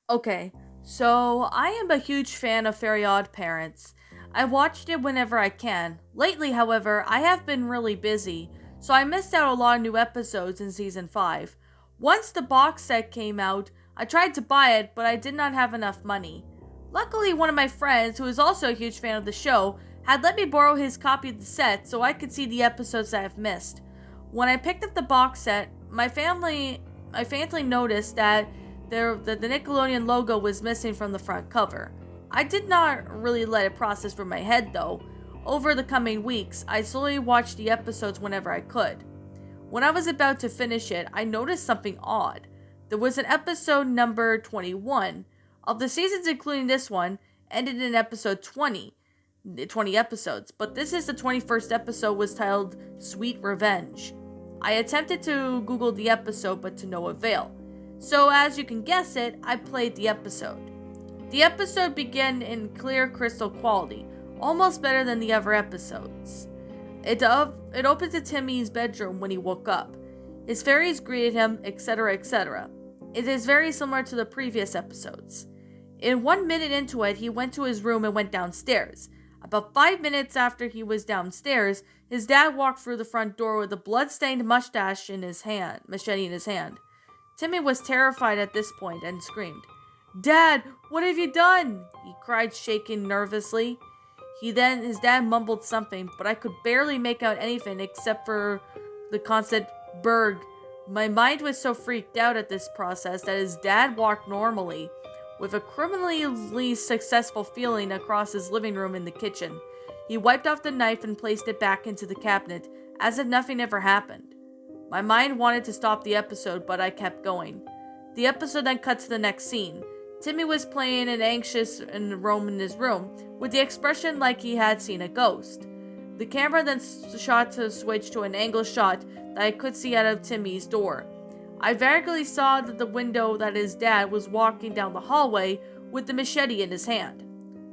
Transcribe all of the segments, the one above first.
Okay, so I am a huge fan of Very Odd Parents. I watched it whenever I can. Lately, however, I have been really busy, so I missed out a lot of new episodes in season 5. Once the box set came out, I tried to buy it, but I did not have enough money. Luckily, one of my friends, who is also a huge fan of the show, had let me borrow his copy of the set so I could see the episodes that I've missed. When I picked up the box set, I faintly noticed that the Nickelodeon logo was missing from the front cover. I did not really let it process through my head though. Over the coming weeks, I slowly watched the episodes whenever I could. When I was about to finish it, I noticed something odd. There was an episode number 21. Of the seasons, including this one, ended in episode 20 episodes, but this is the 21st episode was titled Sweet Revenge. I attempted to Google the episode, but to no avail. So, as you can guess it, I played the episode. The episode began in clear crystal quality, almost better than the other episodes. It opens at Timmy's bedroom when he woke up. His fairies greeted him, etc., etc. It is very similar to the previous episodes. In 1 minute into it, he went to his room and went downstairs. About 5 minutes after he was downstairs, his dad walked through the front door with a blood-stained machete in his hand. Timmy was terrified at this point and screamed, "Dad, what have you done?" he cried, shaking nervously. His dad mumbled something, but I could barely make out anything except for the constant "Berg." My mind was so freaked out at this process that his dad walked normally, with a criminally successful feeling across his living room and the kitchen. He wiped off the knife and placed it back into the cabinet, as if nothing ever happened. My mind wanted to stop the episode, but I kept going. The episode then cut to the next scene. Timmy was playing an anxious in Rome in his room, with the expression like he had seen a ghost. The camera then shot to switch to an angle shot that I could see out of Timmy's door. I vaguely saw that the window that his dad was walking down the hallway with the machete in his hand.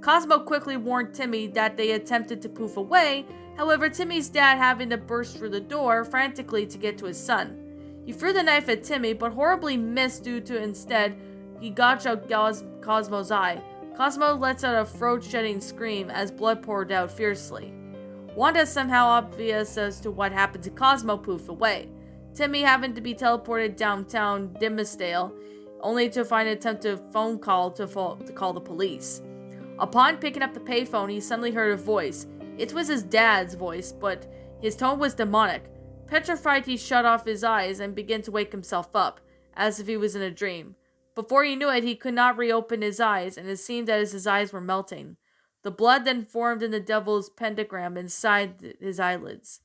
Cosmo quickly warned Timmy that they attempted to poof away, however, Timmy's dad having to burst through the door frantically to get to his son. He threw the knife at Timmy, but horribly missed due to instead he gouged out Cosmo's eye. Cosmo lets out a throat-shedding scream as blood poured out fiercely. Wanda somehow obvious as to what happened to Cosmo poofed away. Timmy having to be teleported downtown Dimsdale, only to find an attempted phone call to call the police. Upon picking up the payphone, he suddenly heard a voice. It was his dad's voice, but his tone was demonic. Petrified, he shut off his eyes and began to wake himself up, as if he was in a dream. Before he knew it, he could not reopen his eyes, and it seemed as his eyes were melting. The blood then formed in the devil's pentagram inside his eyelids.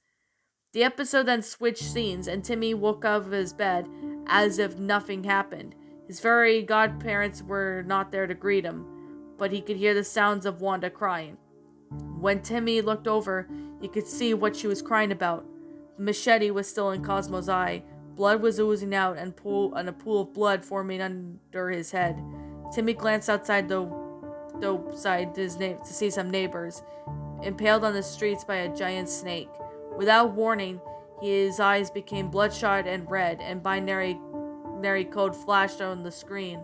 The episode then switched scenes, and Timmy woke up of his bed as if nothing happened. His fairy godparents were not there to greet him, but he could hear the sounds of Wanda crying. When Timmy looked over, he could see what she was crying about. The machete was still in Cosmo's eye. Blood was oozing out and a pool of blood forming under his head. Timmy glanced outside to see some neighbors, impaled on the streets by a giant snake. Without warning, his eyes became bloodshot and red, and binary code flashed on the screen.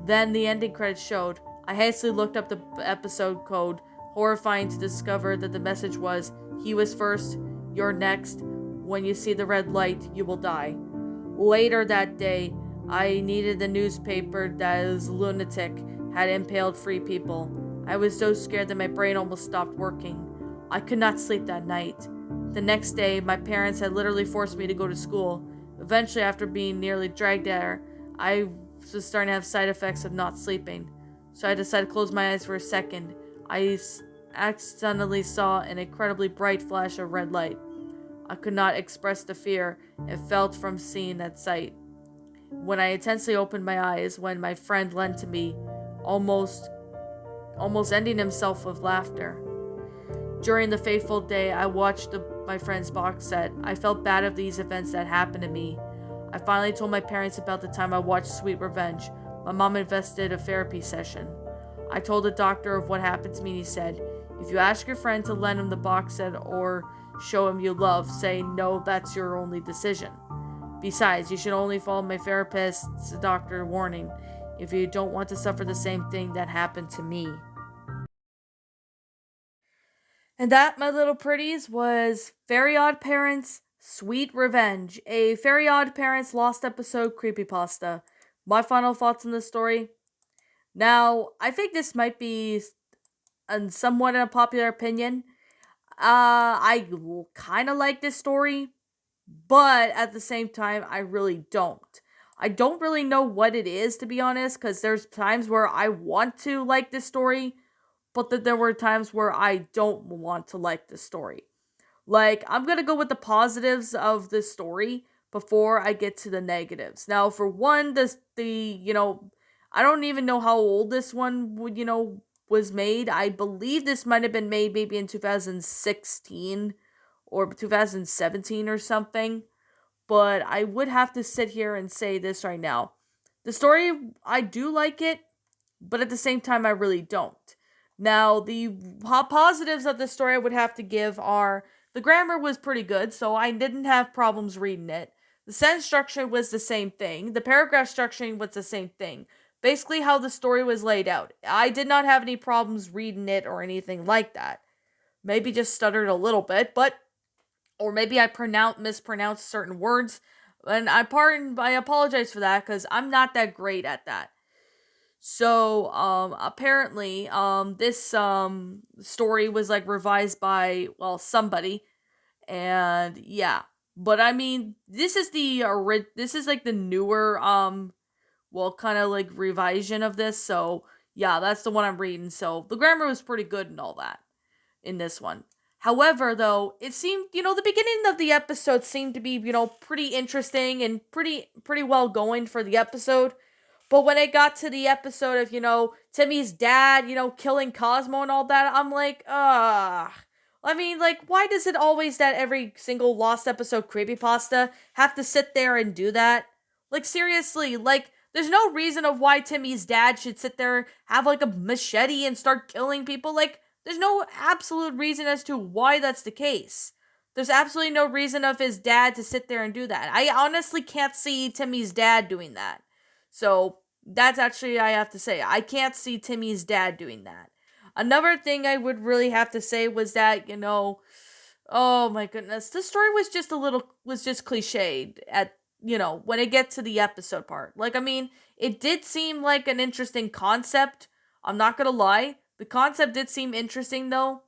Then the ending credits showed. I hastily looked up the episode code, horrifying to discover that the message was, "He was first, you're next. When you see the red light, you will die." Later that day, I needed the newspaper that his lunatic had impaled 3 people. I was so scared that my brain almost stopped working. I could not sleep that night. The next day, my parents had literally forced me to go to school. Eventually, after being nearly dragged there, I was starting to have side effects of not sleeping. So I decided to close my eyes for a second. I accidentally saw an incredibly bright flash of red light. I could not express the fear it felt from seeing that sight. When I intensely opened my eyes, when my friend leaned to me, almost ending himself with laughter. During the fateful day, I watched my friend's box set. I felt bad of these events that happened to me. I finally told my parents about the time I watched Sweet Revenge. My mom invested a therapy session. I told the doctor of what happened to me, and he said, "If you ask your friend to lend him the box set or show him you love, say no, that's your only decision. Besides, you should only follow my therapist's doctor warning. if you don't want to suffer the same thing that happened to me. And that, my little pretties, was Fairy Odd Parents Sweet Revenge, a Fairy Odd Parents Lost Episode creepypasta. My final thoughts on the story. Now, I think this might be somewhat a popular opinion. I kind of like this story, but at the same time, I really don't. I don't really know what it is, to be honest, because there's times where I want to like this story, but that there were times where I don't want to like the story. Like, I'm gonna go with the positives of this story before I get to the negatives. Now, for one, I don't even know how old this one would, was made. I believe this might have been made maybe in 2016 or 2017 or something. But I would have to sit here and say this right now. The story, I do like it, but at the same time, I really don't. Now, the positives of the story I would have to give are the grammar was pretty good, so I didn't have problems reading it. The sentence structure was the same thing. The paragraph structuring was the same thing. Basically, how the story was laid out. I did not have any problems reading it or anything like that. Maybe just stuttered a little bit, but or maybe I mispronounced certain words, and I apologize for that because I'm not that great at that. So, apparently, this story was like revised by somebody, and yeah. But I mean, this is like the newer kind of like revision of this. So yeah, that's the one I'm reading. So the grammar was pretty good and all that in this one. However, though, it seemed, the beginning of the episode seemed to be, pretty interesting and pretty well going for the episode. But when it got to the episode of, Timmy's dad, killing Cosmo and all that, I'm like, ugh. I mean, like, why does it always that every single Lost episode creepypasta have to sit there and do that? Like, seriously, like, there's no reason of why Timmy's dad should sit there, have like a machete and start killing people. Like, there's no absolute reason as to why that's the case. There's absolutely no reason of his dad to sit there and do that. I honestly can't see Timmy's dad doing that. So that's actually, I have to say, I can't see Timmy's dad doing that. Another thing I would really have to say was that, oh my goodness, the story was just cliched at, when it gets to the episode part. Like, I mean, it did seem like an interesting concept. I'm not gonna lie. The concept did seem interesting though,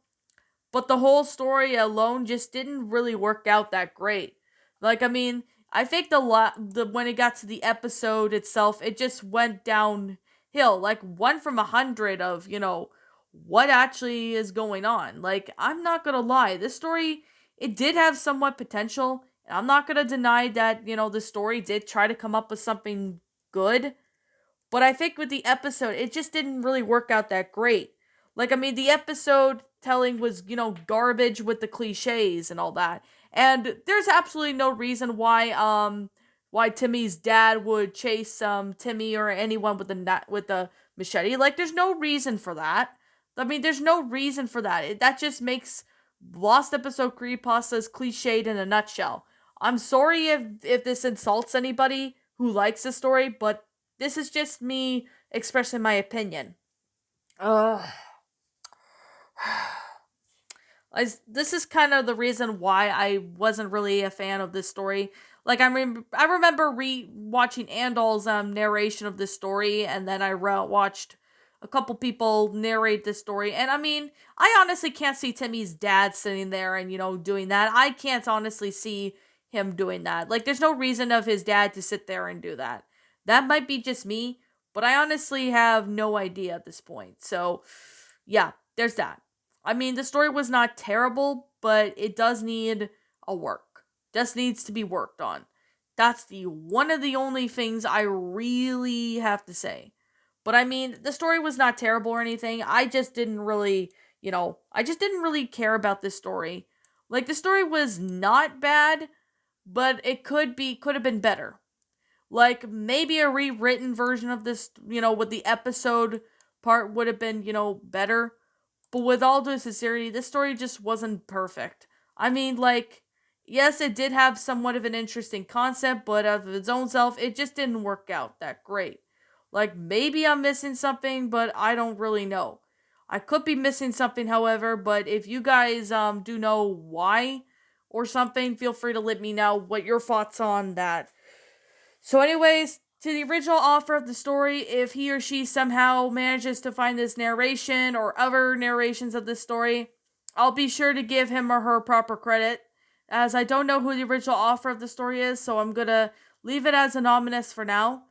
but the whole story alone just didn't really work out that great. Like, I mean, I think the when it got to the episode itself, it just went downhill. Like 1 from 100 of what actually is going on. Like, I'm not gonna lie, this story, it did have somewhat potential. And I'm not gonna deny that the story did try to come up with something good. But I think with the episode, it just didn't really work out that great. Like, I mean, the episode telling was, garbage with the cliches and all that. And there's absolutely no reason why Timmy's dad would chase Timmy or anyone with the machete. Like, there's no reason for that. I mean, there's no reason for that. That just makes Lost Episode creepypastas cliched in a nutshell. I'm sorry if this insults anybody who likes the story, but this is just me expressing my opinion. Ugh. This is kind of the reason why I wasn't really a fan of this story. Like, I remember watching Andal's narration of this story, and then I watched a couple people narrate this story. And I mean, I honestly can't see Timmy's dad sitting there and doing that. I can't honestly see him doing that. Like, there's no reason of his dad to sit there and do that. That might be just me, but I honestly have no idea at this point. So, yeah, there's that. I mean, the story was not terrible, but it does need a work. Just needs to be worked on. That's the one of the only things I really have to say. But I mean, the story was not terrible or anything. I just didn't really, I just didn't really care about this story. Like, the story was not bad, but it could have been better. Like, maybe a rewritten version of this, with the episode part would have been, better. But with all due sincerity, this story just wasn't perfect. I mean, like, yes, it did have somewhat of an interesting concept, but of its own self, it just didn't work out that great. Like, maybe I'm missing something, but I don't really know. I could be missing something, however, but if you guys do know why or something, feel free to let me know what your thoughts on that. So, anyways, to the original author of the story, if he or she somehow manages to find this narration or other narrations of this story, I'll be sure to give him or her proper credit, as I don't know who the original author of the story is, so I'm gonna leave it as anonymous for now.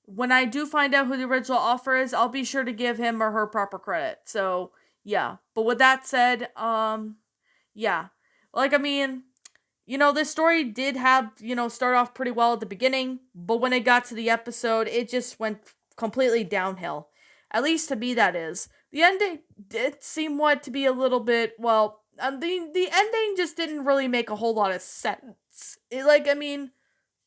When I do find out who the original author is, I'll be sure to give him or her proper credit. So, yeah. But with that said, yeah. Like, I mean, this story did have, start off pretty well at the beginning, but when it got to the episode, it just went completely downhill. At least to me, that is. The ending did seem what to be a little bit, well, the ending just didn't really make a whole lot of sense.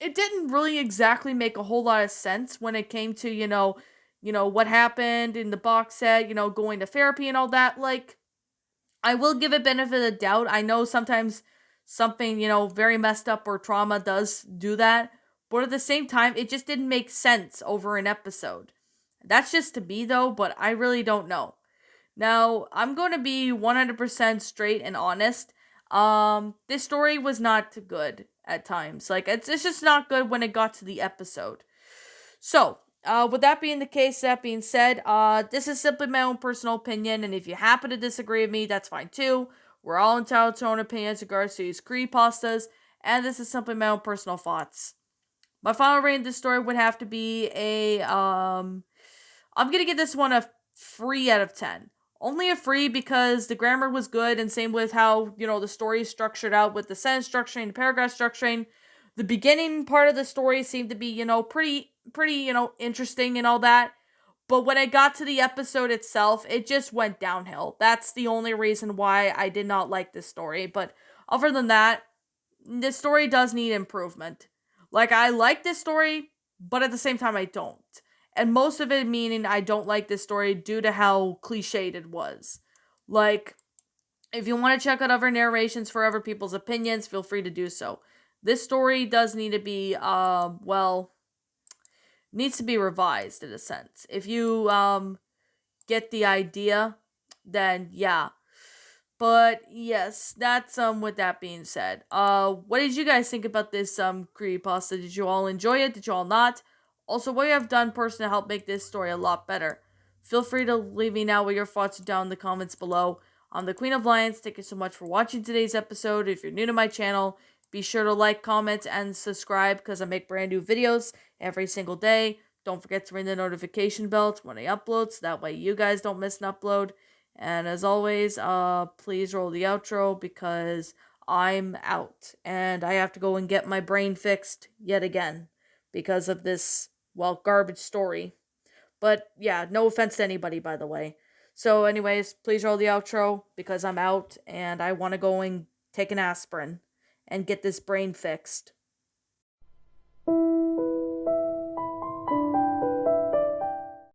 It didn't really exactly make a whole lot of sense when it came to, what happened in the box set, going to therapy and all that. Like, I will give it benefit of the doubt. I know sometimes something, very messed up or trauma does do that, but at the same time, it just didn't make sense over an episode. That's just to me though, but I really don't know. Now, I'm going to be 100% straight and honest. This story was not good at times. Like, it's just not good when it got to the episode. So, with that being the case, that being said, this is simply my own personal opinion, and if you happen to disagree with me, that's fine too. We're all entitled to our own opinions regards to these creepypastas, and this is simply my own personal thoughts. My final rating of this story would have to be I'm gonna give this one a 3 out of 10. Only a 3 because the grammar was good, and same with how, the story is structured out with the sentence structuring, the paragraph structuring. The beginning part of the story seemed to be, pretty, interesting and all that. But when it got to the episode itself, it just went downhill. That's the only reason why I did not like this story. But other than that, this story does need improvement. Like, I like this story, but at the same time, I don't. And most of it meaning I don't like this story due to how cliched it was. Like, if you want to check out other narrations for other people's opinions, feel free to do so. This story does need to be, needs to be revised in a sense. If you, get the idea, then yeah. But yes, that's with that being said. What did you guys think about this creepypasta? Did you all enjoy it? Did you all not? Also, what you have done personally to help make this story a lot better? Feel free to leave me now what your thoughts are down in the comments below. I'm the Queen of Lions. Thank you so much for watching today's episode. If you're new to my channel, be sure to like, comment, and subscribe because I make brand new videos every single day. Don't forget to ring the notification bell when I upload so that way you guys don't miss an upload. And as always, please roll the outro because I'm out and I have to go and get my brain fixed yet again because of this, well, garbage story. But yeah, no offense to anybody, by the way. So, anyways, please roll the outro because I'm out and I want to go and take an aspirin and get this brain fixed.